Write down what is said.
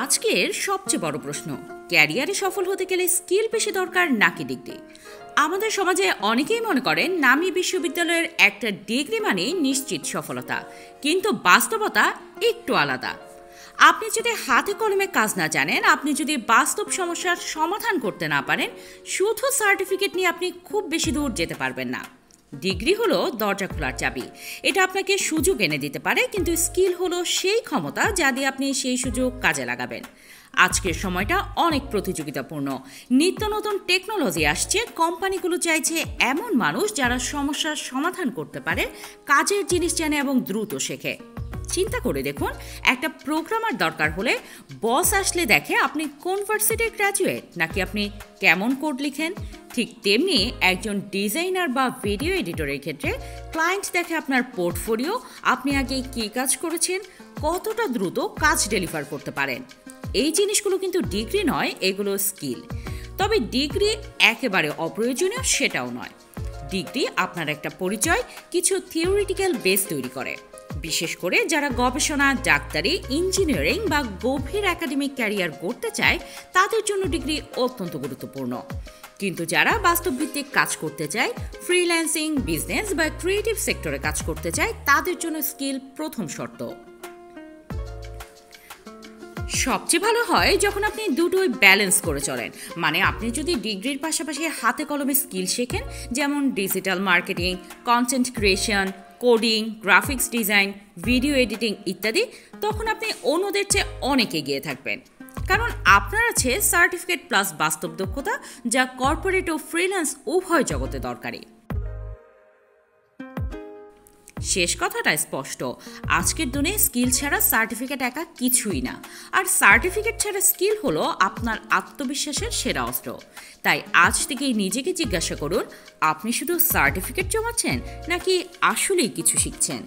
আজকের সবচেয়ে বড় প্রশ্ন, ক্যারিয়ারে সফল হতে গেলে স্কিল বেশি দরকার নাকি ডিগ্রি? আমাদের সমাজে অনেকেই মনে করেন নামী বিশ্ববিদ্যালয়ের একটা ডিগ্রি মানে নিশ্চিত সফলতা, কিন্তু বাস্তবতা একটু আলাদা। আপনি যদি হাতে কলমে কাজ না জানেন, আপনি যদি বাস্তব সমস্যার সমাধান করতে না পারেন, শুধু সার্টিফিকেট নিয়ে আপনি খুব বেশি দূর যেতে পারবেন না। ডিগ্রি হলো দরজা খোলার চাবি, এটা আপনাকে সুযোগ এনে দিতে পারে, কিন্তু স্কিল হলো সেই ক্ষমতা যা দিয়ে আপনি সেই সুযোগ কাজে লাগাবেন। আজকের সময়টা অনেক প্রতিযোগিতাপূর্ণ, নিত্য নতুন টেকনোলজি আসছে, কোম্পানিগুলো চাইছে এমন মানুষ যারা সমস্যার সমাধান করতে পারে, কাজের জিনিস জানে এবং দ্রুত শেখে। চিন্তা করে দেখুন, একটা প্রোগ্রামার দরকার হলে বস আসলে দেখে আপনি কোন ভার্সিটির গ্র্যাজুয়েট নাকি আপনি কেমন কোড লিখেন। ঠিক তেমনি একজন ডিজাইনার বা ভিডিও এডিটরের ক্ষেত্রে ক্লায়েন্ট দেখে আপনার পোর্টফোলিও, আপনি আগে কী কাজ করেছেন, কতটা দ্রুত কাজ ডেলিভার করতে পারেন। এই জিনিসগুলো কিন্তু ডিগ্রি নয়, এগুলো স্কিল। তবে ডিগ্রি একেবারে অপ্রয়োজনীয় সেটাও নয়। ডিগ্রি আপনার একটা পরিচয়, কিছু থিওরিটিক্যাল বেস তৈরি করে। বিশেষ করে যারা গবেষণা, ডাক্তারি, ইঞ্জিনিয়ারিং বা গভীর একাডেমিক ক্যারিয়ার করতে চায়, তাদের জন্য ডিগ্রি অত্যন্ত গুরুত্বপূর্ণ। কিন্তু যারা বাস্তবভিত্তিক কাজ করতে চায়, ফ্রিল্যান্সিং, বিজনেস বা ক্রিয়েটিভ সেক্টরে কাজ করতে চায়, তাদের জন্য স্কিল প্রথম শর্ত। সবচেয়ে ভালো হয় যখন আপনি দুটোই ব্যালেন্স করে চলেন। মানে আপনি যদি ডিগ্রির পাশাপাশি হাতে কলমে স্কিল শেখেন, যেমন digital marketing, content creation, coding, graphics design, video editing ইত্যাদি, তখন আপনি অন্যদের চেয়ে অনেক এগিয়ে থাকবেন। কারণ আপনার আছে সার্টিফিকেট প্লাস বাস্তব দক্ষতা, যা কর্পোরেট ও ফ্রিল্যান্স উভয় জগতে দরকারি। শেষ কথাটা স্পষ্ট, আজকের দিনে স্কিল ছাড়া সার্টিফিকেট একা কিছুই না, আর সার্টিফিকেট ছাড়া স্কিল হলো আপনার আত্মবিশ্বাসের সেরা অস্ত্র। তাই আজ থেকেই নিজেকে জিজ্ঞাসা করুন, আপনি শুধু সার্টিফিকেট জমাচ্ছেন নাকি আসলেই কিছু শিখছেন।